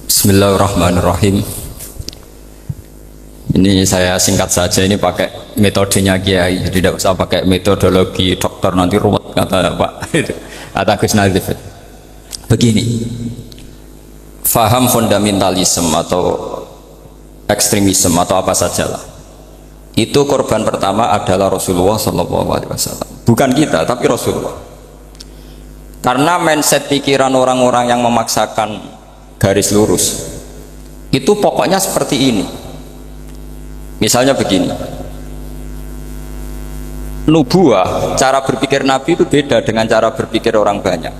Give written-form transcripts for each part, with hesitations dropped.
Bismillahirrahmanirrahim. Ini saya singkat saja, ini pakai metodenya Kiai, jadi tidak usah pakai metodologi dokter nanti ruwet kata Pak kata Gus Nazif. Begini, faham fundamentalisme atau ekstremisme atau apa sajalah, itu korban pertama adalah Rasulullah SAW, bukan kita tapi Rasulullah. Karena mindset pikiran orang-orang yang memaksakan garis lurus itu pokoknya seperti ini. Misalnya begini, nubuah, cara berpikir Nabi itu beda dengan cara berpikir orang banyak.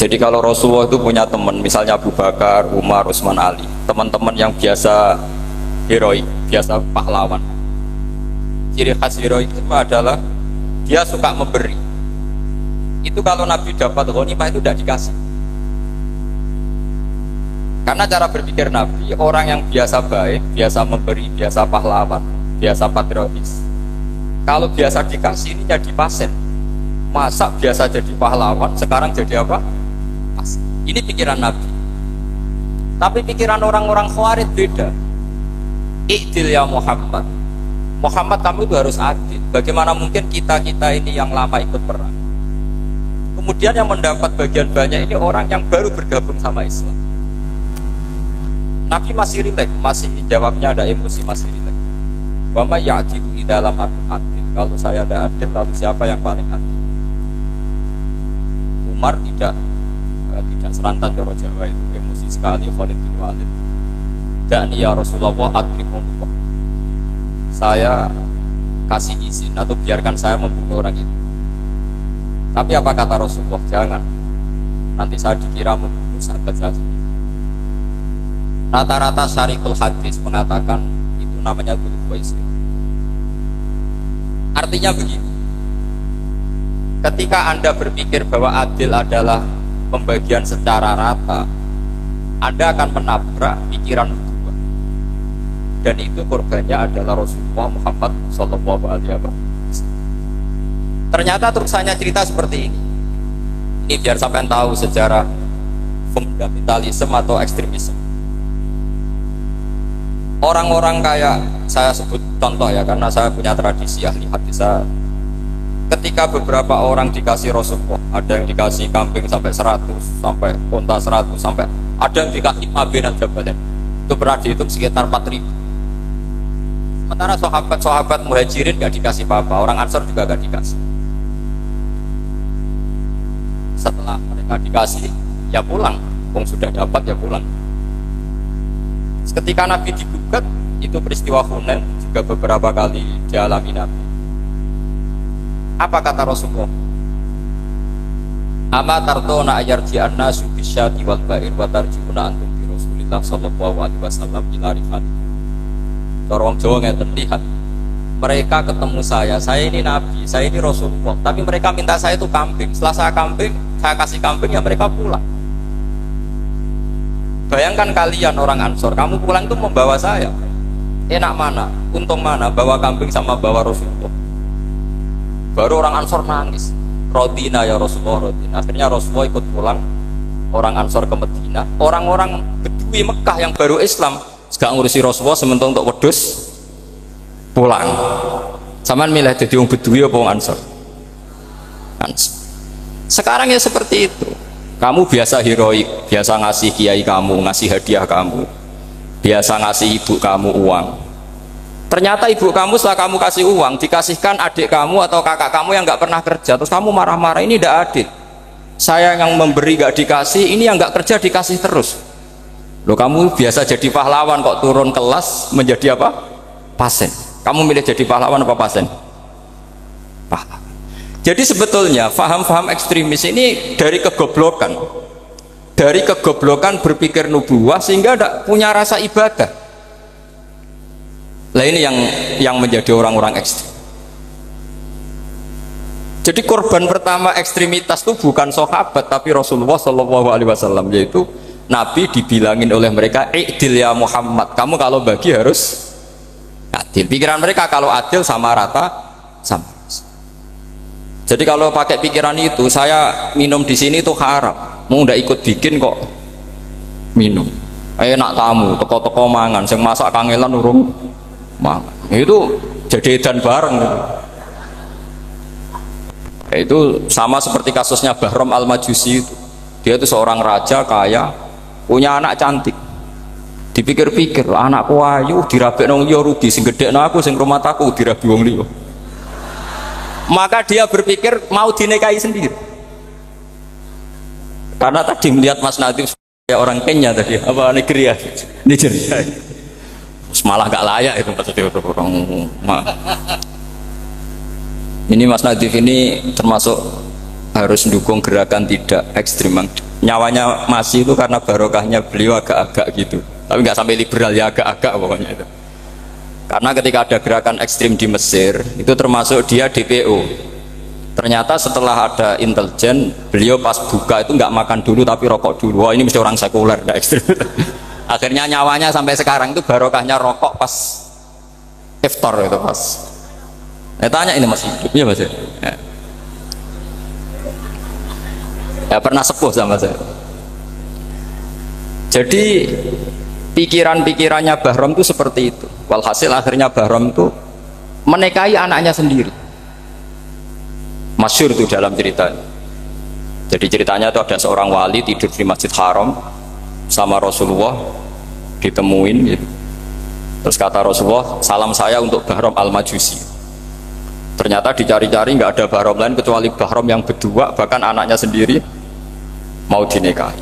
Jadi kalau Rasulullah itu punya teman, misalnya Abu Bakar, Umar, Utsman, Ali, teman-teman yang biasa heroik, biasa pahlawan. Ciri khas heroik itu adalah dia suka memberi. Itu kalau Nabi dapat ghanimah itu tidak dikasih. Karena cara berpikir Nabi, orang yang biasa baik, biasa memberi, biasa pahlawan, biasa patriotis, kalau biasa dikasih ini jadi pasien. Masa biasa jadi pahlawan, sekarang jadi apa? Pasien. Ini pikiran Nabi. Tapi pikiran orang-orang Khawarij beda. I'dil ya Muhammad. Muhammad, kamu itu harus adil. Bagaimana mungkin kita-kita ini yang lama ikut perang, kemudian yang mendapat bagian banyak ini orang yang baru bergabung sama Islam. Nabi masih rileks, masih jawabnya ada emosi, masih rileks. Wa may ya'dilu di dalam adil. Kalau saya ada adil, lalu siapa yang paling adil? Umar tidak serantan cara Jawa itu, emosi sekali. Khalid bin Walid, dan ya Rasulullah adrikumullah, saya kasih izin atau biarkan saya membunuh orang itu. Tapi apa kata Rasulullah? Jangan, nanti saya dikira membunuh sahabat saya sendiri. Rata-rata syarikul hadis mengatakan itu namanya dzulkhuwaisir. Artinya begini, ketika Anda berpikir bahwa adil adalah pembagian secara rata, Anda akan menabrak pikiran kedua, dan itu korbannya adalah Rasulullah Muhammad SAW. Ternyata terusannya cerita seperti ini. Ini biar sampai tahu sejarah fundamentalisme atau ekstremisme. Orang-orang kayak, saya sebut contoh ya, karena saya punya tradisi ahli hadis. Ketika beberapa orang dikasih Rasulullah, ada yang dikasih kambing sampai 100, sampai unta 100, sampai ada yang dikasih mabinan jabatan, itu pernah dihitung sekitar 4.000. Sementara sahabat-sahabat muhajirin gak dikasih apa-apa, orang Ansor juga gak dikasih. Setelah mereka dikasih, ya pulang, sudah dapat ya pulang. Ketika Nabi digugat, itu peristiwa Hunain juga beberapa kali dialami Nabi. Apa kata Rasulullah? Ama tartona ayarji'an nasu bisyati wal ba'ir wa tarji'una antum bi Rasulillah sallallahu alaihi wasallam ila rifat. Orang Jawa ngeten, lihat, mereka ketemu saya ini Nabi, saya ini Rasulullah, tapi mereka minta saya itu kambing. Setelah saya kasih kambing, ya mereka pulang. Bayangkan kalian orang Ansor, kamu pulang itu membawa saya. Enak mana? Untung mana? Bawa kambing sama bawa Rasulullah. Baru orang Ansor nangis. Rodina ya Rasulullah, rodina. Akhirnya Rasulullah ikut pulang. Orang Ansor ke Medina. Orang-orang Bedui Mekah yang baru Islam, gak ngurusi Rasulullah, sementara untuk wedus pulang. Saman milih jadi orang Bedui apa orang Ansor? Ansor. Sekarang ya seperti itu. Kamu biasa heroik, biasa ngasih kiai kamu, ngasih hadiah kamu, biasa ngasih ibu kamu uang. Ternyata ibu kamu setelah kamu kasih uang, dikasihkan adik kamu atau kakak kamu yang nggak pernah kerja, terus kamu marah-marah, ini tidak adil. Saya yang memberi nggak dikasih, ini yang nggak kerja dikasih terus. Loh, kamu biasa jadi pahlawan kok turun kelas menjadi apa? Pasien. Kamu milih jadi pahlawan apa pasien? Pahlawan. Jadi sebetulnya faham-faham ekstremis ini dari kegoblokan, berpikir nubuah sehingga tidak punya rasa ibadah. Nah ini yang menjadi orang-orang ekstrim. Jadi korban pertama ekstremitas itu bukan sahabat tapi Rasulullah SAW, yaitu Nabi dibilangin oleh mereka, i'dil ya Muhammad, kamu kalau bagi harus adil. Pikiran mereka kalau adil sama rata sama. Jadi kalau pakai pikiran itu, saya minum di sini itu haram, mau ndak ikut bikin kok minum. Enak tamu, teko-teko mangan, sing masak kangelan urung mangan. Itu jadi edan bareng gitu. Itu sama seperti kasusnya Bahram Al-Majusi itu. Dia itu seorang raja kaya, punya anak cantik. Dipikir-pikir, anakku ayu dirabe nang liya rugi, sing gedhekno aku sing rumah aku dirabi wong liya. Maka dia berpikir mau dinikahi sendiri. Karena tadi melihat Mas Nadiem ya orang Kenya tadi, apa Nigeria, Nigeria. Malah gak layak itu maksudnya orang. Ini Mas Nadiem ini termasuk harus mendukung gerakan tidak ekstrim. Nyawanya masih itu karena barokahnya beliau agak-agak gitu. Tapi nggak sampai liberal ya, agak-agak pokoknya itu. Karena ketika ada gerakan ekstrim di Mesir, itu termasuk dia DPO. Ternyata setelah ada intelijen, beliau pas buka itu nggak makan dulu tapi rokok dulu. Wah ini mesti orang sekuler, nggak ekstrim. Akhirnya nyawanya sampai sekarang itu barokahnya rokok pas iftar itu pas. Tanya ini masih hidup ya Mas ya? Ya pernah sepuh sama saya. Jadi pikiran-pikirannya Bahram itu seperti itu. Walhasil akhirnya Bahram itu menikahi anaknya sendiri. Masyhur itu dalam cerita. Jadi ceritanya itu ada seorang wali tidur di Masjid Haram sama Rasulullah, ditemuin gitu. Terus kata Rasulullah, salam saya untuk Bahram Al-Majusi. Ternyata dicari-cari nggak ada Bahram lain kecuali Bahram yang berdua, bahkan anaknya sendiri mau dinikahi.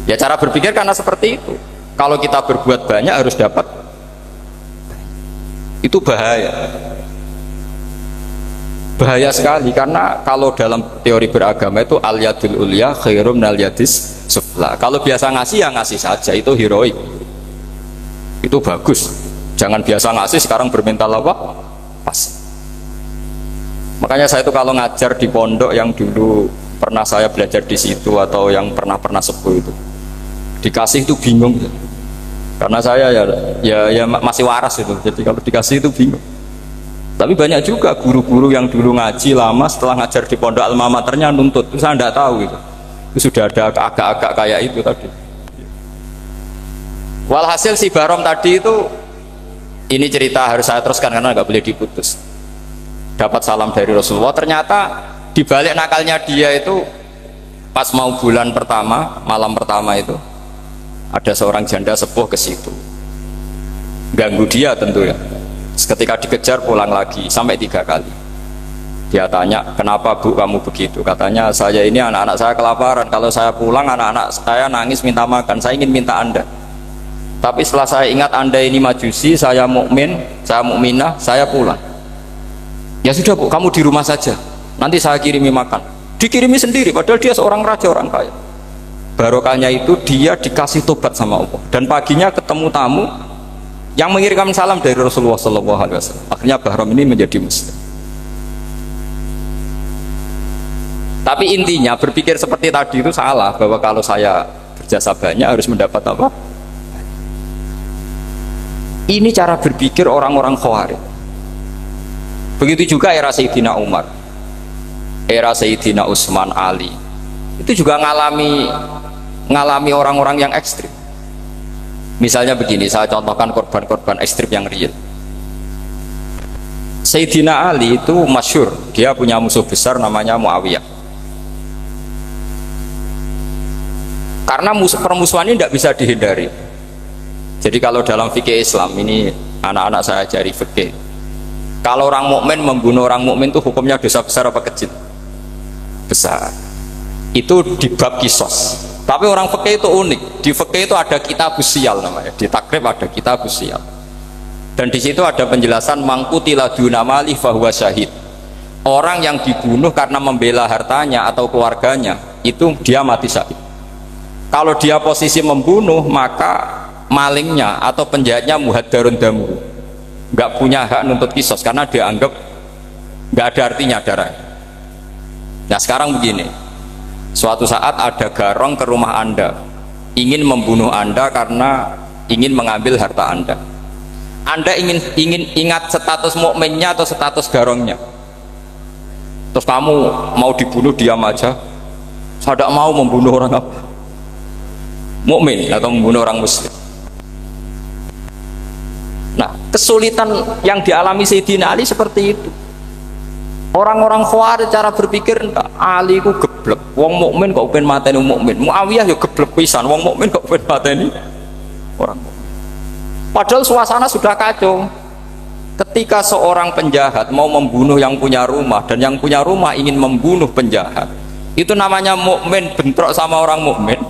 Ya cara berpikir karena seperti itu. Kalau kita berbuat banyak harus dapat. Itu bahaya. Bahaya sekali karena kalau dalam teori beragama itu al-yadul ulya khairum minal yadis sufla. Kalau biasa ngasih ya ngasih saja, itu heroik. Itu bagus. Jangan biasa ngasih sekarang bermental apa? Pas. Makanya saya itu kalau ngajar di pondok yang dulu pernah saya belajar di situ atau yang pernah sepuh itu, dikasih itu bingung. Karena saya ya masih waras itu. Jadi kalau dikasih itu bingung. Tapi banyak juga guru-guru yang dulu ngaji lama setelah ngajar di pondok alma maternya nuntut. Itu saya tidak tahu gitu. Itu sudah ada agak-agak kayak itu tadi. Walhasil si Bahram tadi itu, ini cerita harus saya teruskan karena nggak boleh diputus. Dapat salam dari Rasulullah. Ternyata di balik nakalnya dia itu pas mau bulan pertama, malam pertama itu ada seorang janda sepuh ke situ. Ganggu dia tentu ya. Ketika dikejar pulang lagi sampai 3 kali. Dia tanya, kenapa Bu kamu begitu? Katanya, saya ini anak-anak saya kelaparan. Kalau saya pulang anak-anak saya nangis minta makan. Saya ingin minta Anda. Tapi setelah saya ingat Anda ini majusi, saya mukmin, saya mukminah, saya pulang. Ya sudah Bu, kamu di rumah saja. Nanti saya kirimi makan. Dikirimi sendiri, padahal dia seorang raja, orang kaya. Barokahnya itu dia dikasih tobat sama Allah. Dan paginya ketemu tamu yang mengirimkan salam dari Rasulullah SAW. Akhirnya Bahram ini menjadi muslim. Tapi intinya berpikir seperti tadi itu salah, bahwa kalau saya berjasa banyak harus mendapat apa? Ini cara berpikir orang-orang Khawarij. Begitu juga era Sayyidina Umar, era Sayyidina Utsman, Ali. Itu juga ngalami orang-orang yang ekstrim. Misalnya begini, saya contohkan korban-korban ekstrim yang real. Sayyidina Ali itu masyhur, dia punya musuh besar namanya Muawiyah. Karena permusuhan ini tidak bisa dihindari. Jadi kalau dalam fikih Islam, ini anak-anak saya ajari fikih. Kalau orang mukmin membunuh orang mukmin itu hukumnya dosa besar apa kecil? Besar. Itu di bab kisos. Tapi orang fikih itu unik. Di fikih itu ada kitabus siyal namanya. Di takrib ada kitabus siyal. Dan di situ ada penjelasan mangkutila duna mali fahuwa syahid. Orang yang dibunuh karena membela hartanya atau keluarganya, itu dia mati syahid. Kalau dia posisi membunuh, maka malingnya atau penjahatnya muhaddarun damu, nggak punya hak nuntut kisos karena dia anggap nggak ada artinya darah. Nah sekarang begini, suatu saat ada garong ke rumah Anda, ingin membunuh Anda karena ingin mengambil harta Anda. Anda ingin ingat status mukminnya atau status garongnya. Terus kamu mau dibunuh diam aja, saya tidak mau membunuh orang apa. mukmin atau membunuh orang muslim. Nah, kesulitan yang dialami Sayyidina Ali seperti itu. Orang-orang Khawarij cara berpikir Ali ku geblek, wong mukmin kok pengen mateni mukmin. Muawiyah ya geblek pisan, wong mukmin kok pengen mateni orang mukmin. Padahal suasana sudah kacau. Ketika seorang penjahat mau membunuh yang punya rumah dan yang punya rumah ingin membunuh penjahat, itu namanya mukmin bentrok sama orang mukmin.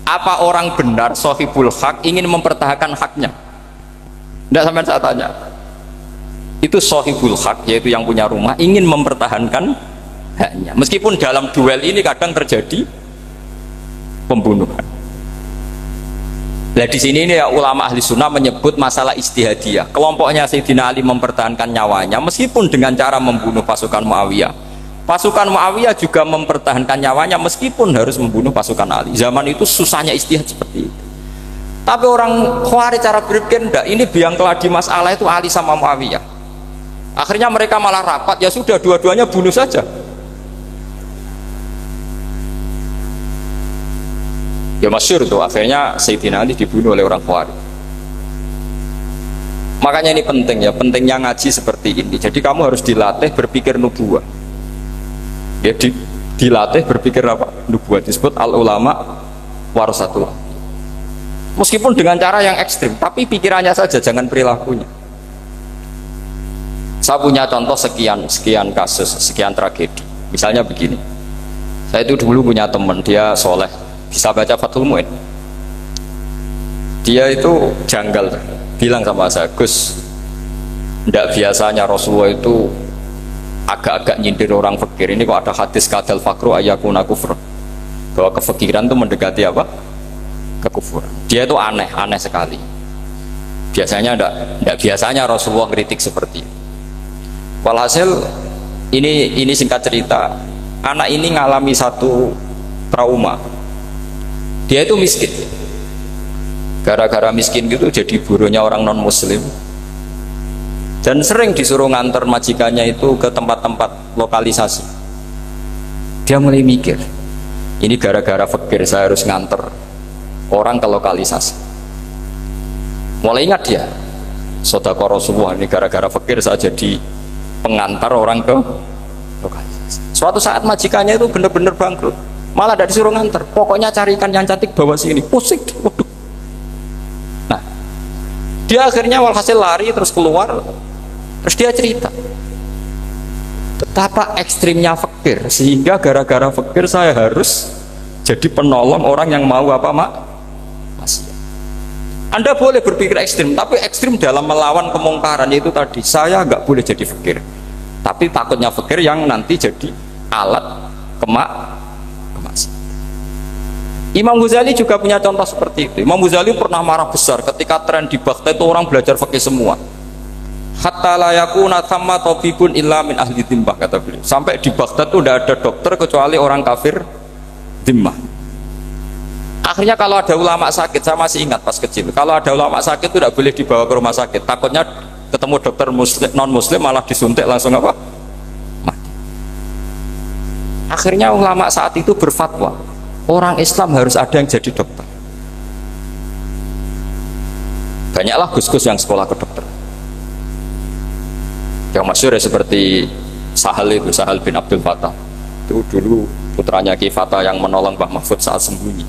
Apa orang benar sahibul hak ingin mempertahankan haknya? Tidak sampai saya tanya. Itu sahibul hak, yaitu yang punya rumah ingin mempertahankan haknya. Meskipun dalam duel ini kadang terjadi pembunuhan. Nah di sini ini ya ulama ahli sunnah menyebut masalah ijtihadiyah. Kelompoknya Sayyidina Ali mempertahankan nyawanya meskipun dengan cara membunuh pasukan Muawiyah. Pasukan Muawiyah juga mempertahankan nyawanya meskipun harus membunuh pasukan Ali. Zaman itu susahnya ijtihad seperti itu. Tapi orang Khawarij cara berpikir enggak, ini biang keladi masalah itu Ali sama Muawiyah. Akhirnya mereka malah rapat, ya sudah dua-duanya bunuh saja. Ya masyhur tuh, akhirnya Sayyidina Ali dibunuh oleh orang Khawarij. Makanya ini penting ya, pentingnya ngaji seperti ini. Jadi kamu harus dilatih berpikir nubuwah. Ya dilatih berpikir apa? Nubuwah, disebut al ulama warasatul. Meskipun dengan cara yang ekstrim, tapi pikirannya saja, jangan perilakunya. Saya punya contoh sekian kasus, sekian tragedi. Misalnya begini, saya itu dulu punya teman, dia soleh, bisa baca Fathul Mu'in. Dia itu janggal, bilang sama saya, Gus, tidak biasanya Rasulullah itu agak-agak nyindir orang fakir. Ini kok ada hadis kadal fakru ayakuna kufur, bahwa kefakiran itu mendekati apa? Kekufuran. Dia itu aneh sekali. Biasanya tidak biasanya Rasulullah kritik seperti itu. Walhasil ini singkat cerita, anak ini ngalami satu trauma. Dia itu miskin, gara-gara miskin gitu jadi burunya orang non muslim dan sering disuruh nganter majikannya itu ke tempat-tempat lokalisasi. Dia mulai mikir, ini gara-gara fakir saya harus nganter orang ke lokalisasi. Mulai ingat dia, Sodaqah Rasulullah, ini gara-gara fakir saya jadi pengantar orang ke lokalisasi. Suatu saat majikannya itu benar-benar bangkrut, malah tidak disuruh nganter, pokoknya carikan yang cantik bawa sini. Pusing, waduh. Nah, dia akhirnya walhasil lari terus keluar, terus dia cerita betapa ekstrimnya fakir, sehingga gara-gara fakir saya harus jadi penolong orang yang mau apa maksiat. Anda boleh berpikir ekstrim, tapi ekstrim dalam melawan kemungkaran, yaitu tadi saya nggak boleh jadi fakir, tapi takutnya fakir yang nanti jadi alat kemaksiatan. Imam Ghazali juga punya contoh seperti itu. Imam Ghazali pernah marah besar ketika tren di Baghdad itu orang belajar fikih semua. Hatta la yakuna thamma tabibun illa min ahli dhimmah, kata beliau. Sampai di Baghdad itu tidak ada dokter kecuali orang kafir dhimmah. Akhirnya kalau ada ulama sakit, saya masih ingat pas kecil, kalau ada ulama sakit itu tidak boleh dibawa ke rumah sakit, takutnya ketemu dokter muslim, non muslim malah disuntik langsung apa? Mati. Akhirnya ulama saat itu berfatwa, orang Islam harus ada yang jadi dokter. Banyaklah gus-gus yang sekolah ke dokter. Yang masyhur ya seperti Sahal bin Abdul Fattah. Itu dulu putranya Ki Fattah yang menolong Mbah Mahfud saat sembunyi.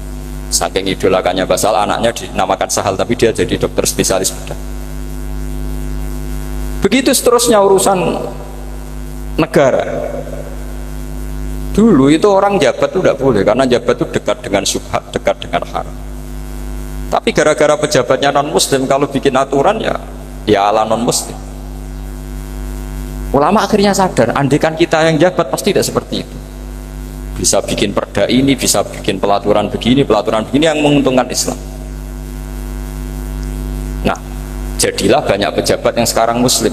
Saking idolakannya Basal, anaknya dinamakan Sahal, tapi dia jadi dokter spesialis bedah. Begitu seterusnya urusan negara. Dulu itu orang jabat itu tidak boleh, karena jabat itu dekat dengan syubhat, dekat dengan haram. Tapi gara-gara pejabatnya non muslim, kalau bikin aturan ya ala non muslim. Ulama akhirnya sadar, andaikan kita yang jabat pasti tidak seperti itu. Bisa bikin perda ini, bisa bikin pelaturan begini yang menguntungkan Islam. Nah, jadilah banyak pejabat yang sekarang muslim.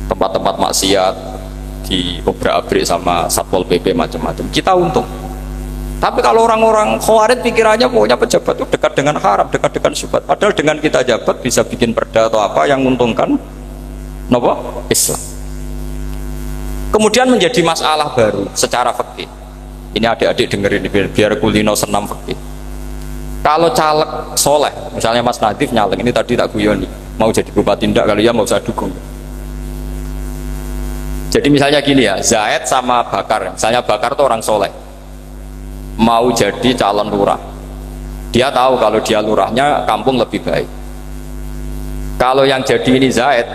Tempat-tempat maksiat di obrak-abrik sama Satpol PP macam-macam, kita untung. Tapi kalau orang-orang Khawarij pikirannya pokoknya pejabat itu dekat dengan haram, dekat dengan syubhat. Padahal dengan kita jabat bisa bikin perda atau apa yang menguntungkan Islam. Kemudian menjadi masalah baru secara fikih. Ini adik-adik dengerin biar kulino senam fikih. Kalau caleg soleh, misalnya Mas Nadif nyalek, ini tadi tak guyoni, mau jadi bupati ndak, kalau ya mau saya dukung. Jadi misalnya gini ya, Zaid sama Bakar, misalnya Bakar tuh orang soleh, mau jadi calon lurah. Dia tahu kalau dia lurahnya kampung lebih baik. Kalau yang jadi ini Zaid,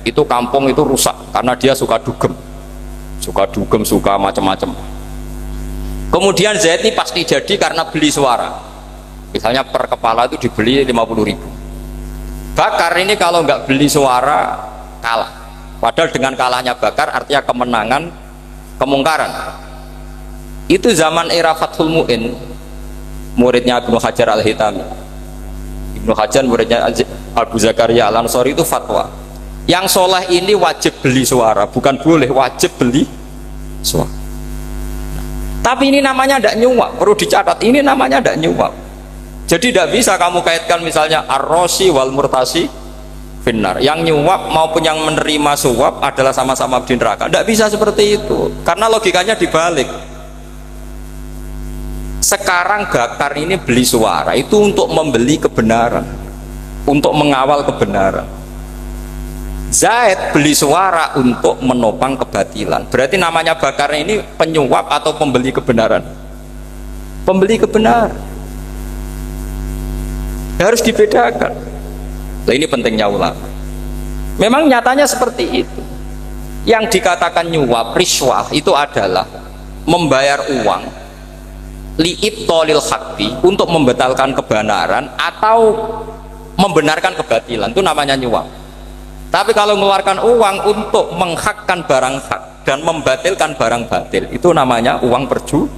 itu kampung itu rusak karena dia suka dugem, suka macam-macam. Kemudian Zaid ini pasti jadi karena beli suara. Misalnya per kepala itu dibeli 50.000. Bakar ini kalau nggak beli suara kalah. Padahal dengan kalahnya Bakar artinya kemenangan kemungkaran. Itu zaman era Fathul Mu'in, muridnya Ibnu Hajar Al-Hitami. Ibnu Hajar muridnya Abu Zakaria Al-Ansori itu fatwa. Yang soleh ini wajib beli suara, bukan boleh, wajib beli suara. Tapi ini namanya tidak nyuap, perlu dicatat. Ini namanya tidak nyuap. Jadi tidak bisa kamu kaitkan misalnya ar-rosi wal murtasi finnar. Yang nyuap maupun yang menerima suap adalah sama-sama di neraka. Tidak bisa seperti itu, karena logikanya dibalik. Sekarang Bakar ini beli suara itu untuk membeli kebenaran, untuk mengawal kebenaran. Zaid beli suara untuk menopang kebatilan. Berarti namanya Bakar ini penyuap atau pembeli kebenaran? Pembeli kebenaran. Harus dibedakan. Nah, ini pentingnya ulama. Memang nyatanya seperti itu. Yang dikatakan nyuap, riswah itu adalah membayar uang li'ibtolil haqqi, untuk membatalkan kebenaran atau membenarkan kebatilan, itu namanya nyuap. Tapi kalau mengeluarkan uang untuk menghakkan barang hak dan membatalkan barang batil, itu namanya uang perjuangan.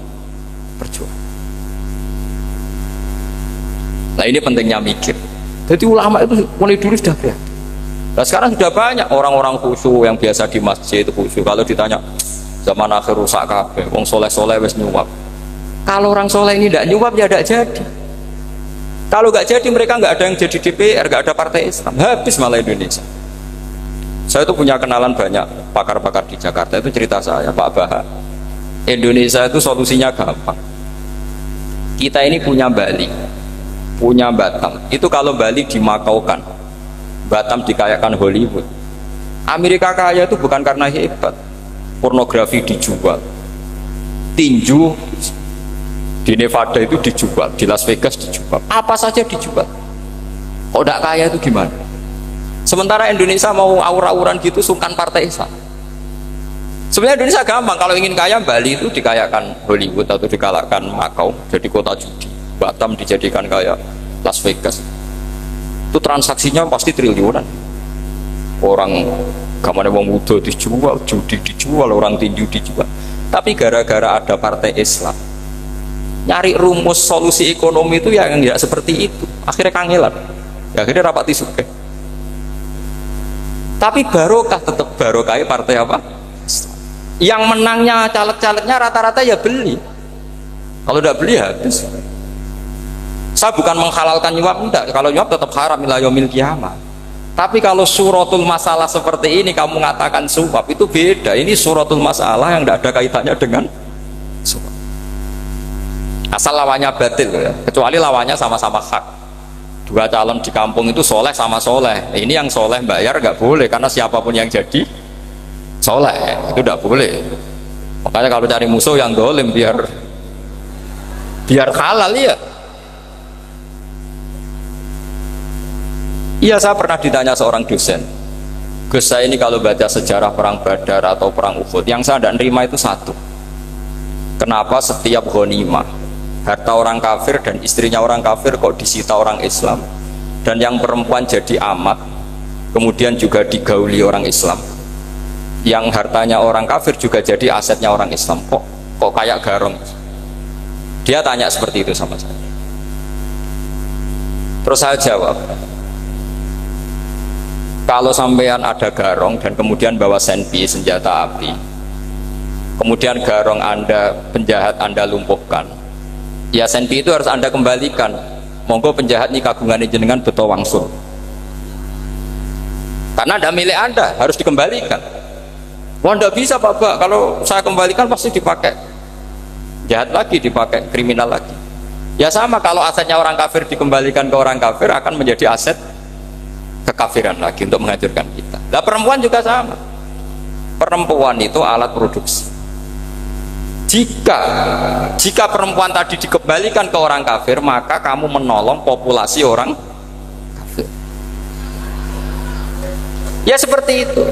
Nah ini pentingnya mikir. Jadi ulama itu mulai dulu sudah berarti. Nah sekarang sudah banyak orang-orang khusyuk yang biasa di masjid itu khusyuk. Kalau ditanya zaman akhir rusak kabeh, wong soleh-soleh wis nyuap. Kalau orang soleh ini tidak nyuap ya tidak jadi. Kalau nggak jadi mereka nggak ada yang jadi DPR, nggak ada partai Islam, habis malah Indonesia. Saya itu punya kenalan banyak pakar-pakar di Jakarta, itu cerita saya Pak Baha. Indonesia itu solusinya gampang. Kita ini punya Bali, punya Batam. Itu kalau Bali dimakaukan, Batam dikayakan Hollywood. Amerika kaya itu bukan karena hebat, pornografi dijual, tinju di Nevada itu dijual, di Las Vegas dijual, apa saja dijual. Kok tidak kaya itu gimana? Sementara Indonesia mau aur-auran gitu sungkan partai Islam. Sebenarnya Indonesia gampang, kalau ingin kaya Bali itu dikayakan Hollywood atau dikalahkan Makau jadi kota judi, Batam dijadikan kayak Las Vegas. Itu transaksinya pasti triliunan. Orang gamane wong muda dijual, judi dijual, orang tinju dijual. Tapi gara-gara ada partai Islam, nyari rumus solusi ekonomi itu yang tidak seperti itu, akhirnya kangelan, akhirnya rapati suke. Tapi barokah, tetap barokah partai apa? Yang menangnya caleg-calegnya rata-rata ya beli. Kalau tidak beli habis. Saya bukan menghalalkan nyuap, enggak. Kalau nyuap tetap haram ila yaumil qiyamah. Tapi kalau suratul masalah seperti ini kamu mengatakan suap, itu beda. Ini suratul masalah yang tidak ada kaitannya dengan suap. Asal lawannya batil ya. Kecuali lawannya sama-sama hak. Dua calon di kampung itu soleh sama soleh. Ini yang soleh bayar nggak boleh, karena siapapun yang jadi soleh itu tidak boleh. Makanya kalau cari musuh yang dolim biar halal ya. Iya, saya pernah ditanya seorang dosen, Gus, saya ini kalau baca sejarah perang Badar atau perang Uhud, yang saya tidak nerima itu satu, kenapa setiap ghanimah harta orang kafir dan istrinya orang kafir kok disita orang Islam, dan yang perempuan jadi amat kemudian juga digauli orang Islam, yang hartanya orang kafir juga jadi asetnya orang Islam, kok kayak garong. Dia tanya seperti itu sama saya, terus saya jawab, kalau sampean ada garong dan kemudian bawa senpi, senjata api, kemudian garong Anda, penjahat Anda lumpuhkan, ya senpi itu harus Anda kembalikan. Monggo penjahat ini kagungan jenengan beto wangsul, karena ada milik Anda, harus dikembalikan. Wah, tidak bisa Pak, kalau saya kembalikan pasti dipakai jahat lagi, dipakai kriminal lagi. Ya sama, kalau asetnya orang kafir dikembalikan ke orang kafir akan menjadi aset kekafiran lagi untuk menghancurkan kita. Nah perempuan juga sama. Perempuan itu alat produksi. Jika perempuan tadi dikembalikan ke orang kafir, maka kamu menolong populasi orang kafir. Ya seperti itu.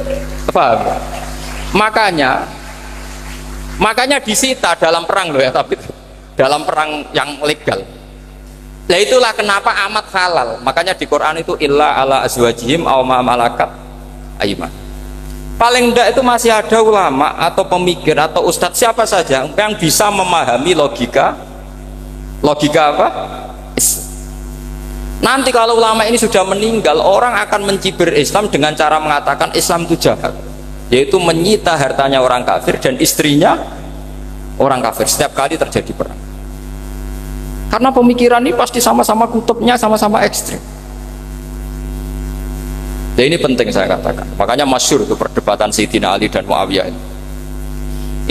Paham? Makanya disita dalam perang loh ya, tapi dalam perang yang legal. Nah itulah kenapa amat halal. Makanya di Quran itu illa ala azwajihim aw ma malakat ayman. Paling enggak itu masih ada ulama atau pemikir atau ustadz siapa saja yang bisa memahami logika apa? Nanti kalau ulama ini sudah meninggal, orang akan mencibir Islam dengan cara mengatakan Islam itu jahat, yaitu menyita hartanya orang kafir dan istrinya orang kafir setiap kali terjadi perang. Karena pemikiran ini pasti sama-sama kutubnya sama-sama ekstrim. Ya ini penting saya katakan. Makanya masyhur itu perdebatan Sayyidina Ali dan Muawiyah ini.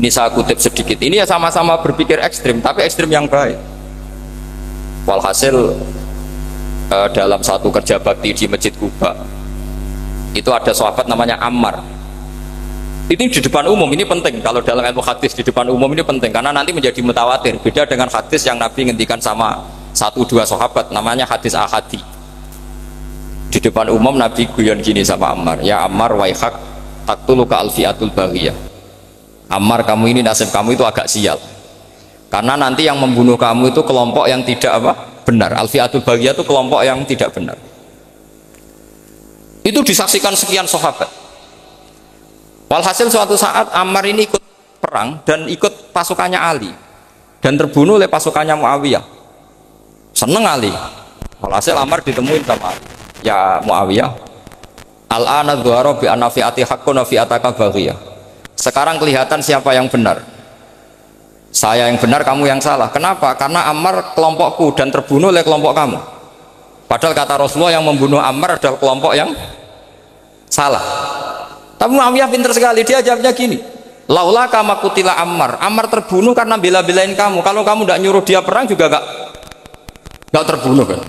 Ini saya kutip sedikit. Ini ya sama-sama berpikir ekstrim, tapi ekstrim yang baik. Walhasil dalam satu kerja bakti di Masjid Kuba, itu ada sahabat namanya Ammar. Ini di depan umum, ini penting. Kalau dalam ilmu hadis di depan umum ini penting karena nanti menjadi mutawatir. Beda dengan hadis yang Nabi ngendikan sama 1-2 sahabat, namanya hadis ahadi. Di depan umum Nabi guyon gini sama Ammar, ya Ammar waihak taktuluka alfiatul baghiyah. Ammar, kamu ini nasib kamu itu agak sial. Karena nanti yang membunuh kamu itu kelompok yang tidak benar. Alfiatul baghiyah itu kelompok yang tidak benar. Itu disaksikan sekian sahabat. Walhasil suatu saat Ammar ini ikut perang dan ikut pasukannya Ali dan terbunuh oleh pasukannya Muawiyah. Seneng Ali. Walhasil Ammar ditemuin sama Ali. Ya Muawiyah, al-ana dhuhara bi anna fi'ati haqqun wa fi'ataka baghiyah. Sekarang kelihatan siapa yang benar. Saya yang benar, kamu yang salah. Kenapa? Karena Ammar kelompokku dan terbunuh oleh kelompok kamu. Padahal kata Rasulullah yang membunuh Ammar adalah kelompok yang salah. Tapi Muawiyah pintar sekali, dia jawabnya gini, laula kama kutila Ammar. Ammar terbunuh karena bela-belain kamu. Kalau kamu tidak nyuruh dia perang juga gak terbunuh kan.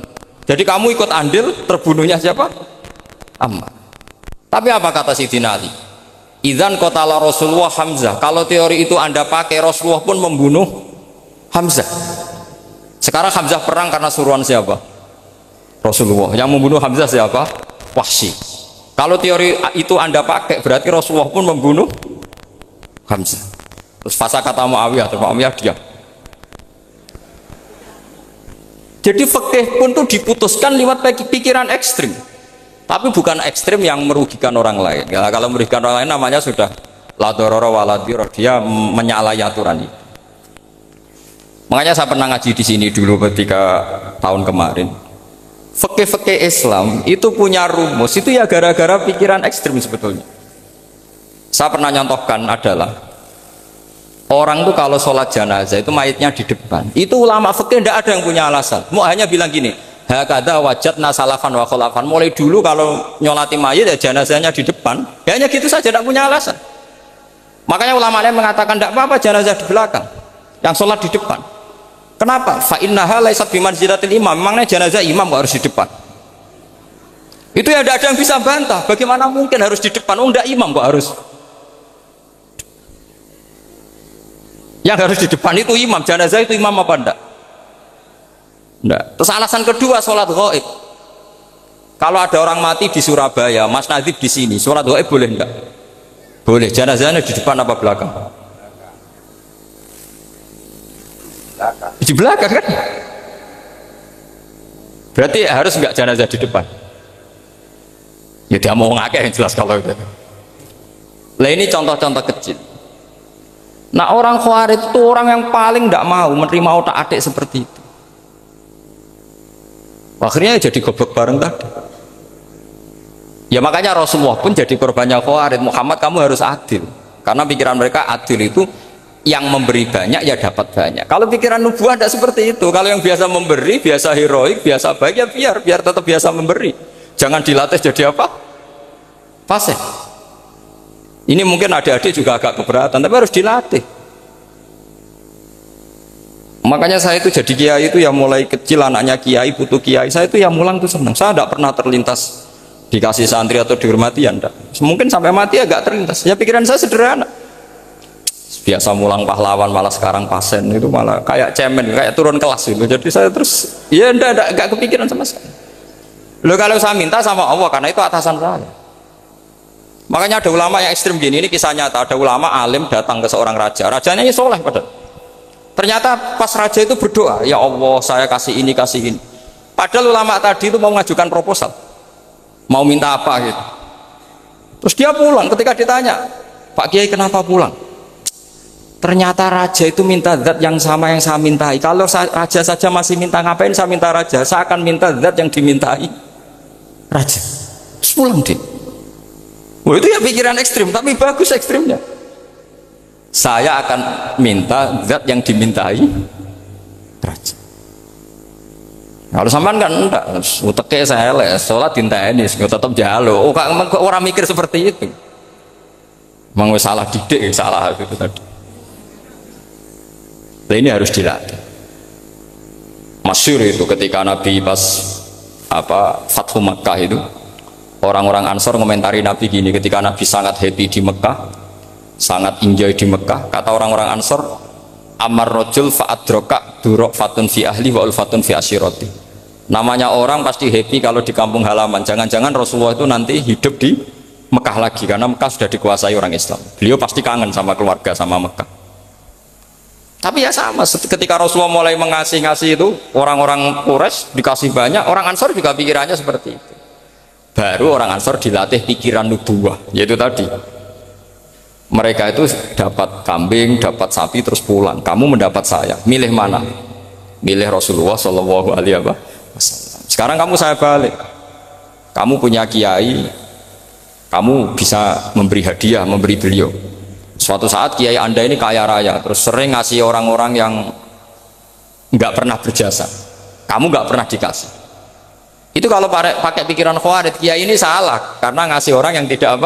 Jadi kamu ikut andil terbunuhnya siapa? Ammar. Tapi apa kata Sayyidina Ali? Idzan qatala Rasulullah Hamzah. Kalau teori itu Anda pakai, Rasulullah pun membunuh Hamzah. Sekarang Hamzah perang karena suruhan siapa? Rasulullah. Yang membunuh Hamzah siapa? Wahsy. Kalau teori itu Anda pakai, berarti Rasulullah pun membunuh Hamzah. Terus fasa kata Muawiyah, terus Muawiyah diam. Jadi fikih pun tuh diputuskan lewat pikiran ekstrim. Tapi bukan ekstrim yang merugikan orang lain. Ya, kalau merugikan orang lain namanya sudah la darara wa la dirar, dia menyalahi aturan itu. Makanya saya pernah ngaji di sini dulu ketika tahun kemarin. Fikih-fikih Islam itu punya rumus, itu ya gara-gara pikiran ekstrim sebetulnya. Saya pernah nyontohkan adalah orang tuh kalau sholat jenazah itu mayitnya di depan. Itu ulama fikih tidak ada yang punya alasan. Mau hanya bilang gini, hakadha wajadna salafan wa khulafan. Mulai dulu kalau nyolati mayit ya jenazahnya di depan. Ya hanya gitu saja, tidak punya alasan. Makanya ulama lain mengatakan tidak apa-apa jenazah di belakang, yang sholat di depan. Kenapa? Fa innaha laysat bimanzilatil imam. Memangnya jenazah imam kok harus di depan? Itu ya tidak ada yang bisa bantah. Bagaimana mungkin harus di depan? Oh enggak, imam kok harus. Yang harus di depan itu imam. Jenazah itu imam apa enggak? Enggak. Terus alasan kedua, sholat ghaib. Kalau ada orang mati di Surabaya, Mas Nadib di sini, sholat ghaib boleh enggak? Boleh. Jenazahnya di depan apa belakang? Di belakang kan? Berarti harus enggak jenazah di depan? Ya dia mau ngakeh yang jelas kalau itu. Lah ini contoh-contoh kecil. Nah orang Khawarij itu orang yang paling tidak mau menerima otak-atik seperti itu. Akhirnya jadi goblok bareng tadi. Ya makanya Rasulullah pun jadi korbannya Khawarij. Muhammad, kamu harus adil. Karena pikiran mereka adil itu yang memberi banyak ya dapat banyak. Kalau pikiran nubuah tidak seperti itu. Kalau yang biasa memberi, biasa heroik, biasa baik ya biar tetap biasa memberi. Jangan dilatih jadi apa? Fasih. Ini mungkin adik-adik juga agak keberatan, tapi harus dilatih. Makanya saya itu jadi kiai itu ya mulai kecil anaknya kiai, putu kiai. Saya itu ya mulang tuh senang. Saya tidak pernah terlintas dikasih santri atau dihormati ya enggak. Mungkin sampai mati agak terlintas. Ya pikiran saya sederhana. Biasa mulang pahlawan malah sekarang pasen itu malah kayak cemen, kayak turun kelas itu. Jadi saya terus ya enggak kepikiran sama sekali. Loh kalau saya minta sama Allah karena itu atasan saya. Makanya ada ulama yang ekstrim gini, ini kisah nyata. Ada ulama alim datang ke seorang raja. Rajanya ini soleh padahal. Ternyata pas raja itu berdoa, ya Allah saya kasih ini. Padahal ulama tadi itu mau mengajukan proposal, mau minta apa gitu. Terus dia pulang, ketika ditanya, Pak Kiai kenapa pulang? Ternyata raja itu minta zat yang sama yang saya mintai. Kalau raja saja masih minta, ngapain saya minta raja? Saya akan minta zat yang dimintai raja. Terus pulang dia. Wah itu ya pikiran ekstrim, tapi bagus ekstrimnya. Saya akan minta zat yang dimintai raja. Kalau sampean kan enggak, uteke saya les, sholat dinteni, tetap jalo. Oh, orang mikir seperti itu. Memang salah didik, salah itu tadi. Nah, ini harus dilatih. Masyhur itu ketika Nabi pas Fathu Makkah itu, orang-orang Ansor komentari Nabi gini, ketika Nabi sangat happy di Mekah, sangat enjoy di Mekah, kata orang-orang Ansor, amar rojul fa'adroka durok fatun fi ahli wa ulfatun fi asyiroti. Namanya orang pasti happy kalau di kampung halaman. Jangan-jangan Rasulullah itu nanti hidup di Mekah lagi, karena Mekah sudah dikuasai orang Islam. Beliau pasti kangen sama keluarga, sama Mekah. Tapi ya sama, ketika Rasulullah mulai mengasih-ngasih itu, orang-orang Quraisy dikasih banyak, orang Ansor juga pikirannya seperti itu. Baru orang Ansor dilatih pikiran nubuwah, yaitu tadi mereka itu dapat kambing, dapat sapi terus pulang. Kamu mendapat saya, milih mana? Milih Rasulullah Shallallahu Alaihi Wasallam. Sekarang kamu saya balik. Kamu punya kiai, kamu bisa memberi hadiah, memberi beliau. Suatu saat kiai Anda ini kaya raya, terus sering ngasih orang-orang yang nggak pernah berjasa. Kamu nggak pernah dikasih. Itu kalau pakai pikiran khawarij, kiai ini salah karena ngasih orang yang tidak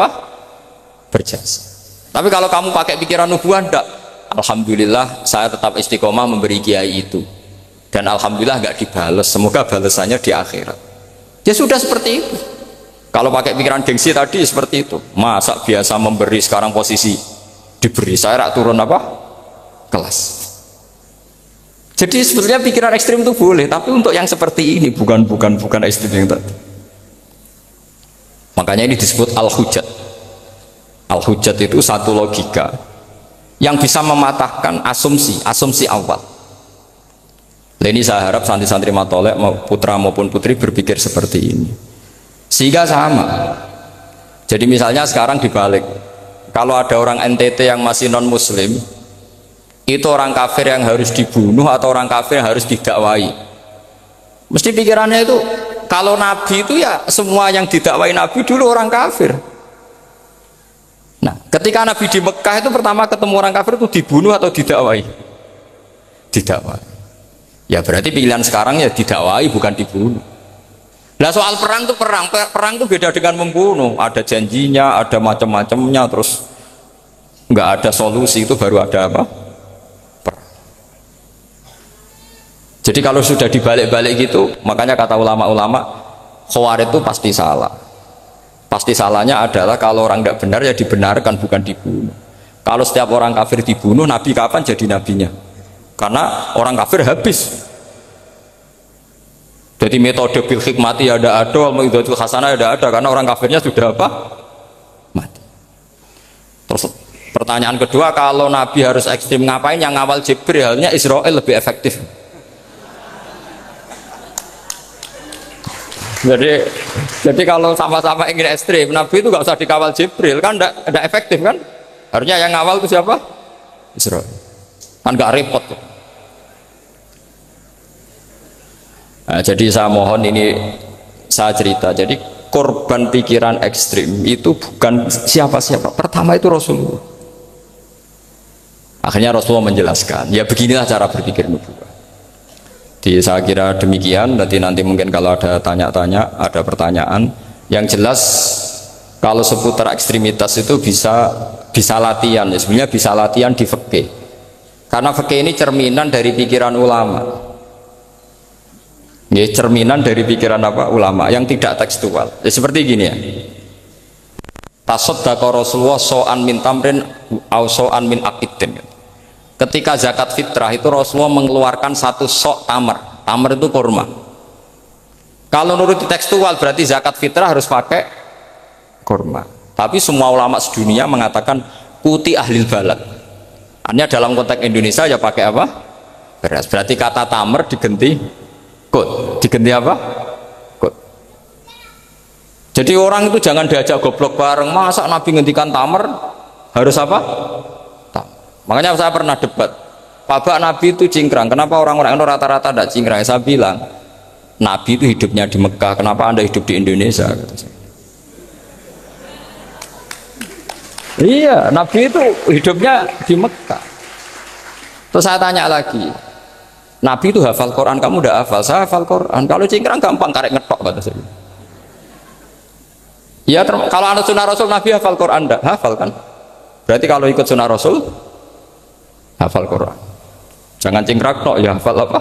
berjasa. Tapi kalau kamu pakai pikiran nubuah, enggak. Alhamdulillah saya tetap istiqomah memberi kiai itu. Dan alhamdulillah enggak dibales. Semoga balasannya di akhirat. Ya sudah seperti itu. Kalau pakai pikiran gengsi tadi seperti itu. Masa biasa memberi sekarang posisi diberi, saya rak turun kelas. Jadi sebetulnya pikiran ekstrim itu boleh, tapi untuk yang seperti ini bukan ekstrim yang tadi. Makanya ini disebut al-hujjat. Al-hujjat itu satu logika yang bisa mematahkan asumsi awal. Nah, ini saya harap santri-santri matolek putra maupun putri berpikir seperti ini, sehingga sama. Jadi misalnya sekarang dibalik, kalau ada orang NTT yang masih non muslim, itu orang kafir yang harus dibunuh atau orang kafir yang harus didakwai. Mesti pikirannya itu, kalau Nabi itu ya semua yang didakwai Nabi dulu orang kafir. Nah, ketika Nabi di Mekah itu pertama ketemu orang kafir itu dibunuh atau didakwai? Didakwai. Ya berarti pilihan sekarang ya didakwai bukan dibunuh. Nah soal perang itu perang itu beda dengan membunuh. Ada janjinya, ada macam-macamnya, terus nggak ada solusi, itu baru ada apa? Perang. Jadi kalau sudah dibalik-balik gitu, makanya kata ulama-ulama, khawarij itu pasti salah. Pasti salahnya adalah kalau orang tidak benar ya dibenarkan, bukan dibunuh. Kalau setiap orang kafir dibunuh, Nabi kapan jadi nabinya? Karena orang kafir habis. Jadi metode bil hikmati ada, al-mau'izatul hasanah ada, karena orang kafirnya sudah mati. Terus pertanyaan kedua, kalau Nabi harus ekstrim ngapain yang ngawal Jibril? Halnya Israel lebih efektif. Jadi kalau sama-sama ingin ekstrim, Nabi itu nggak usah dikawal Jibril, kan tidak efektif kan? Harusnya yang ngawal itu siapa? Israel. Kan nggak repot. Nah, jadi saya mohon ini saya cerita. Jadi korban pikiran ekstrim itu bukan siapa-siapa. Pertama itu Rasulullah. Akhirnya Rasulullah menjelaskan, ya beginilah cara berpikir nubuwah. Saya kira demikian. Nanti mungkin kalau ada tanya-tanya, ada pertanyaan. Yang jelas kalau seputar ekstremitas itu bisa latihan. Ya, sebenarnya bisa latihan di fikih. Karena fikih ini cerminan dari pikiran ulama. Ya, cerminan dari pikiran apa? Ulama yang tidak tekstual. Ya, seperti gini ya. Tasaddaqa Rasulullah so'an min tamrin au so'an min aqidin. Ketika zakat fitrah itu Rasulullah mengeluarkan satu sok tamar. Tamar itu kurma. Kalau menurut tekstual berarti zakat fitrah harus pakai kurma. Tapi semua ulama sedunia mengatakan kuti ahlil balad. Hanya dalam konteks Indonesia ya pakai apa? Beras. Berarti kata tamar diganti kut. Diganti apa? Kut. Jadi orang itu jangan diajak goblok bareng. Masa Nabi ngendikan tamar harus apa? Makanya saya pernah debat. Pak Nabi itu cingkrang. Kenapa orang-orang itu rata-rata tidak cingkrang? Saya bilang Nabi itu hidupnya di Mekah. Kenapa Anda hidup di Indonesia? Iya, Nabi itu hidupnya di Mekah. Terus saya tanya lagi, Nabi itu hafal Quran, kamu udah hafal? Saya hafal Quran. Kalau cingkrang gampang, karek ngetok kata saya. Ya, kalau anak sunnah Rasul Nabi hafal Quran enggak? Hafal kan? Berarti kalau ikut sunnah Rasul hafal Quran. Jangan cingkrang tok, ya hafal apa?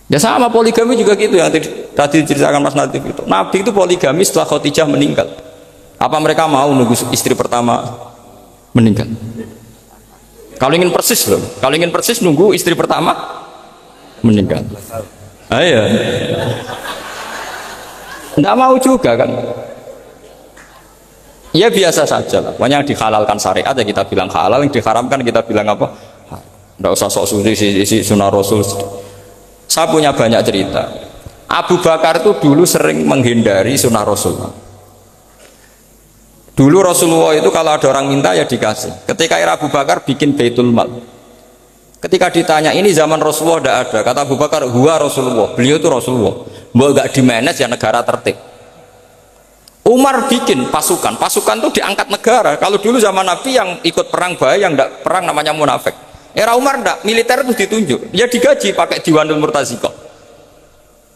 Ya sama poligami juga gitu yang tadi diceritakan Mas Natif itu. Nabi itu poligami setelah Khadijah meninggal. Apa mereka mau nunggu istri pertama meninggal? Kalau ingin persis loh, kalau ingin persis nunggu istri pertama meninggal. Ayo. Tidak mau juga kan? Ya biasa saja lah. Pokoknya yang dihalalkan syariat ya kita bilang halal, yang diharamkan kita bilang apa? Tidak usah sok suci sunnah Rasul. Saya punya banyak cerita. Abu Bakar itu dulu sering menghindari sunnah Rasul. Dulu Rasulullah itu kalau ada orang minta ya dikasih. Ketika era Abu Bakar bikin Baitul Mal. Ketika ditanya ini zaman Rasulullah tidak ada, kata Abu Bakar, huwa Rasulullah. Beliau itu Rasulullah. Mau gak dimanage ya negara tertib. Umar bikin pasukan itu diangkat negara. Kalau dulu zaman Nabi yang ikut perang bahaya, yang tidak perang namanya munafik. Era Umar tidak, militer itu ditunjuk. Ya digaji pakai Diwanul Murtaziqah.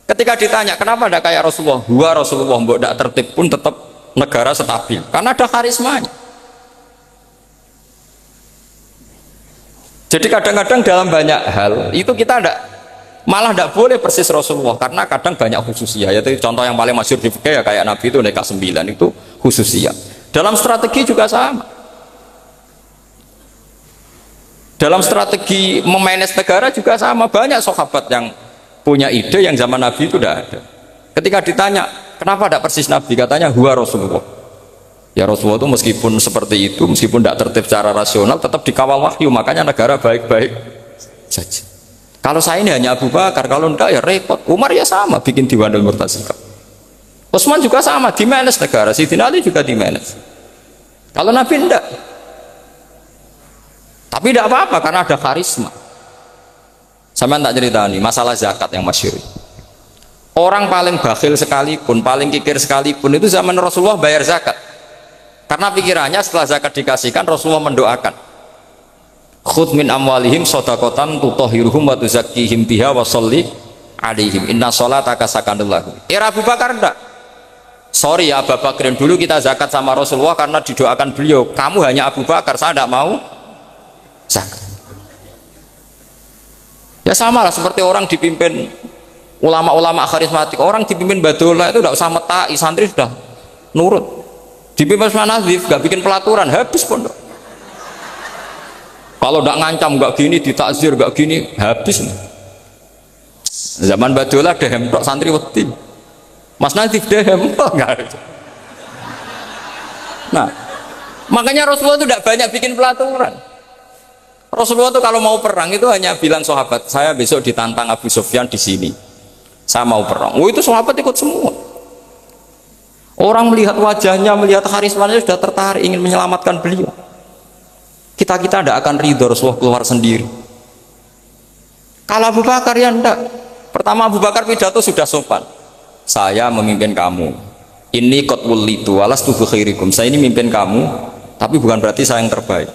Ketika ditanya kenapa tidak kayak Rasulullah, huwa Rasulullah, mau tidak tertib pun tetap negara stabil. Karena ada karismanya. Jadi kadang-kadang dalam banyak hal itu kita malah tidak boleh persis Rasulullah karena kadang banyak khususiyah. Yaitu contoh yang paling masyhur di fikih ya kayak Nabi itu nikah 9 itu khususiyah. Dalam strategi juga sama. Dalam strategi memanage negara juga sama. Banyak sahabat yang punya ide yang zaman Nabi itu tidak ada. Ketika ditanya kenapa tidak persis Nabi, katanya huwa Rasulullah. Ya Rasulullah itu meskipun seperti itu, meskipun tidak tertib secara rasional, tetap dikawal wahyu, makanya negara baik-baik saja. Kalau saya ini hanya Abu Bakar, kalau enggak ya repot. Umar ya sama, bikin Diwanul Murtaziqah. Utsman juga sama, dimanage negara. Sayyidina Ali juga dimanage. Kalau Nabi enggak. Tapi tidak apa-apa karena ada karisma. Sama tak cerita nih, masalah zakat yang masyhur. Orang paling bakhil sekalipun, paling kikir sekalipun itu zaman Rasulullah bayar zakat. Karena pikirannya setelah zakat dikasihkan Rasulullah mendoakan khudh min amwalihim shadaqatan tutahhiruhum wa tuzakkihim biha wa sholli alaihim inna sholataka sakanul lahum. Era Abu Bakar enggak. Sorry ya Abu Bakrin, dulu kita zakat sama Rasulullah karena didoakan beliau. Kamu hanya Abu Bakar, saya tidak mau zakat. Ya sama lah seperti orang dipimpin ulama-ulama karismatik. Orang dipimpin Badola itu tidak usah metai, santri sudah nurut. Dipimpin Usman Nazif gak bikin pelaturan, habis pondok. Kalau tidak ngancam gak gini, ditakzir gak gini, habis nih. Zaman Badola dehem tok santri wedi. Mas Nazif dehem enggak. Nah, makanya Rasulullah itu tidak banyak bikin pelaturan. Rasulullah itu kalau mau perang itu hanya bilang sahabat, saya besok ditantang Abu Sufyan di sini. Saya mau perang. Oh itu sahabat ikut semua. Orang melihat wajahnya, melihat karismanya sudah tertarik ingin menyelamatkan beliau. Kita tidak akan ridho Rasulullah keluar sendiri. Kalau Abu Bakar ya enggak. Pertama Abu Bakar pidato sudah sopan. Saya memimpin kamu. Ini qatwul litu walastu bi khairikum. Saya ini memimpin kamu, tapi bukan berarti saya yang terbaik.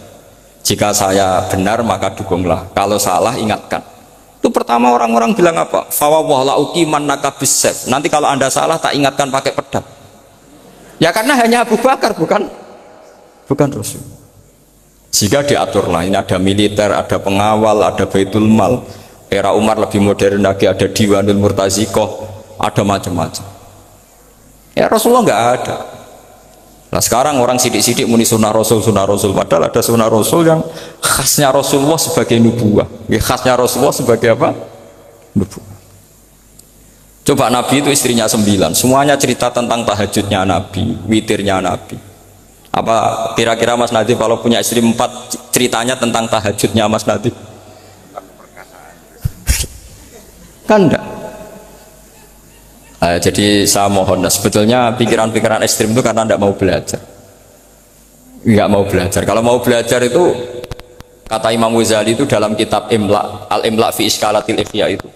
Jika saya benar maka dukunglah. Kalau salah ingatkan. Itu pertama orang-orang bilang apa? Fawwah la uqiman naka bisaf. Nanti kalau Anda salah tak ingatkan pakai pedang. Ya karena hanya Abu Bakar bukan Rasul. Jika diatur lah, ini ada militer, ada pengawal, ada baitul mal. Era Umar lebih modern lagi, ada Diwanul Murtazikoh, ada macam-macam. Ya Rasulullah nggak ada. Nah sekarang orang sidik-sidik muni sunnah Rasul, padahal ada sunnah Rasul yang khasnya Rasulullah sebagai nubuah. Ya, khasnya Rasulullah sebagai apa? Nubuah. Coba Nabi itu istrinya 9, semuanya cerita tentang tahajudnya Nabi, witirnya Nabi. Apa kira-kira Mas Nadif kalau punya istri 4 ceritanya tentang tahajudnya Mas Nadif? Kan enggak. Jadi saya mohon, sebetulnya pikiran-pikiran ekstrim itu karena enggak mau belajar. Enggak mau belajar. Kalau mau belajar itu kata Imam Ghazali itu dalam kitab Imla, Al-Imla fi Iskalatil Ikhya itu.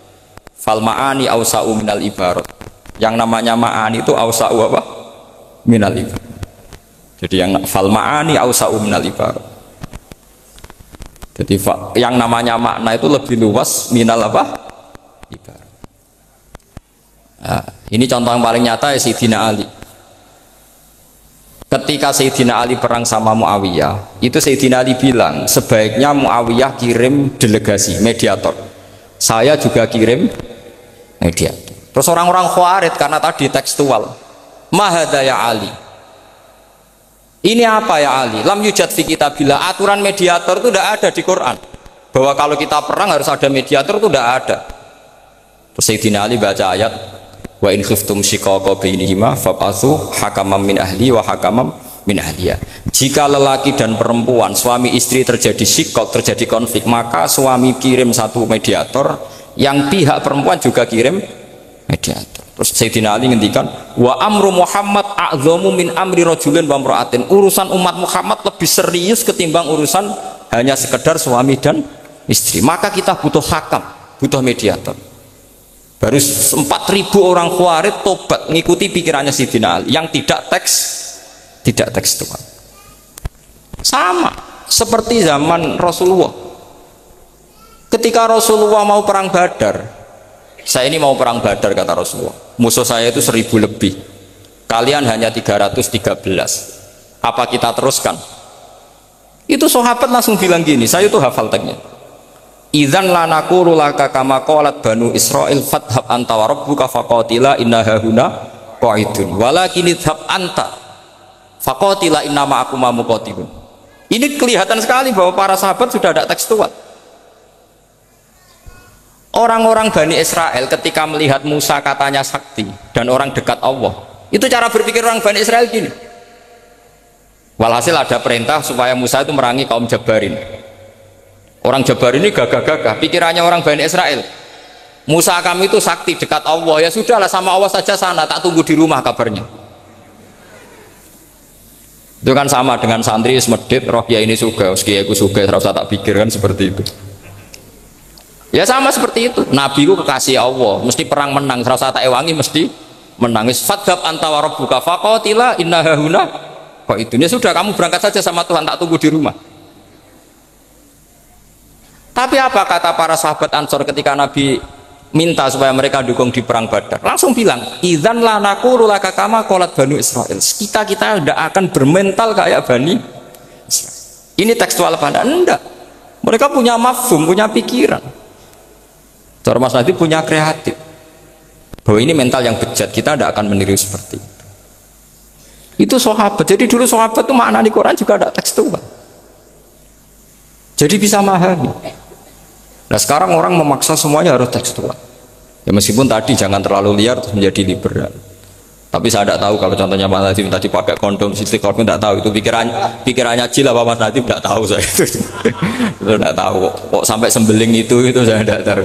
Fal ma'ani awsa'u minal ibarat. Yang namanya ma'ani itu awsa'u apa? Minal ibarat. Jadi yang fal ma'ani awsa'u minal ibarat. Jadi yang namanya makna itu lebih luas minal apa? Ibarat. Nah, ini contoh yang paling nyata ya Sayyidina Ali. Ketika Sayyidina Ali perang sama Muawiyah, itu Sayyidina Ali bilang sebaiknya Muawiyah kirim delegasi mediator. Saya juga kirim mediator. Terus orang-orang Khawarij karena tadi tekstual. Mahada ya Ali. Ini apa ya Ali? Lam yujad fi kitabillah. Aturan mediator itu tidak ada di Quran. Bahwa kalau kita perang harus ada mediator itu tidak ada. Terus Sayyidina Ali baca ayat wa in khiftum shiqaqa bainihima fab'atsu hakaman min ahli wa hakaman min ahliya. Jika lelaki dan perempuan suami istri terjadi shiqaq, terjadi konflik, maka suami kirim satu mediator, yang pihak perempuan juga kirim mediator. Terus Sayyidina Ali ngendikan wa amru Muhammad a'dhamu min amri rajulin wa imra'atin. Urusan umat Muhammad lebih serius ketimbang urusan hanya sekedar suami dan istri. Maka kita butuh hakam, butuh mediator. Baru 4.000 orang Khawarij tobat ngikuti pikirannya Sayyidina Ali yang tidak tekstual. Sama seperti zaman Rasulullah. Ketika Rasulullah mau perang Badar, saya ini mau perang Badar kata Rasulullah, musuh saya itu 1.000 lebih, kalian hanya 313, apa kita teruskan? Itu sahabat langsung bilang gini, saya itu hafal teksnya, idzan la naqulu laka kama qalat banu Israil fadhhab anta wa rabbuka faqatila inna hahuna qa'idun walakin idhab anta faqatila inna ma'akum muqatilun. Ini kelihatan sekali bahwa para sahabat sudah ada tekstual. Orang-orang Bani Israel ketika melihat Musa katanya sakti dan orang dekat Allah, itu cara berpikir orang Bani Israel gini. Walhasil ada perintah supaya Musa itu merangi kaum Jabarin. Orang Jabarin ini gagah-gagah, pikirannya orang Bani Israel, Musa kami itu sakti dekat Allah, ya sudahlah sama Allah saja sana, tak tunggu di rumah kabarnya. Itu kan sama dengan santri semedit roh ya ini suga, kiaiku suga, serasa tak pikirkan seperti itu. Ya sama seperti itu. Nabi ku kekasih Allah, mesti perang menang, serasa tak ewangi mesti menangis. Fadhab anta wa rabbuka faqatila inna hahuna. Kok itu ya sudah kamu berangkat saja sama Tuhan, tak tunggu di rumah. Tapi apa kata para sahabat Ansor ketika Nabi minta supaya mereka dukung di perang Badar? Langsung bilang, idzan la naqulu laka kama qalat banu Israil. Kita tidak akan bermental kayak Bani Israil. Ini tekstual apa enggak? Mereka punya mafhum, punya pikiran. Cara Mas Nadif punya kreatif bahwa ini mental yang bejat, kita tidak akan meniru seperti itu. Itu sahabat. Jadi dulu sahabat itu makna di Quran juga ada tekstual, jadi bisa memahami. Nah sekarang orang memaksa semuanya harus tekstual. Ya meskipun tadi jangan terlalu liar terus menjadi liberal. Tapi saya tidak tahu kalau contohnya Mas Nadif tadi pakai kondom, istiqomah tidak tahu itu pikirannya Jil apa Mas Nadif tidak tahu saya itu tidak tahu kok sampai sembeling itu saya tidak tahu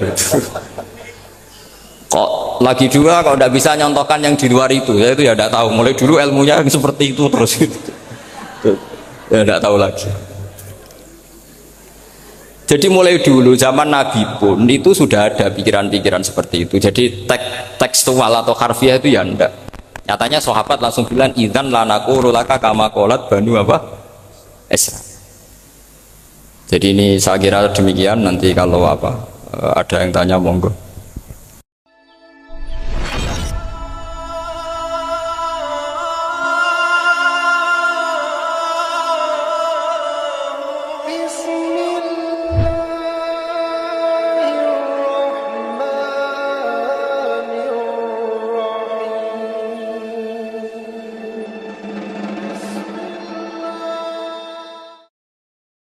kok lagi juga kalau tidak bisa nyontohkan yang di luar itu saya itu ya tidak tahu, mulai dulu ilmunya seperti itu terus gitu. Ya tidak tahu lagi. Jadi mulai dulu zaman Nabi pun itu sudah ada pikiran-pikiran seperti itu. Jadi tekstual atau harfiah itu ya enggak. Nyatanya sahabat langsung bilang idzan la naqulu laka kama qalat banu apa? Israil. Jadi ini saya kira demikian, nanti kalau ada yang tanya monggo.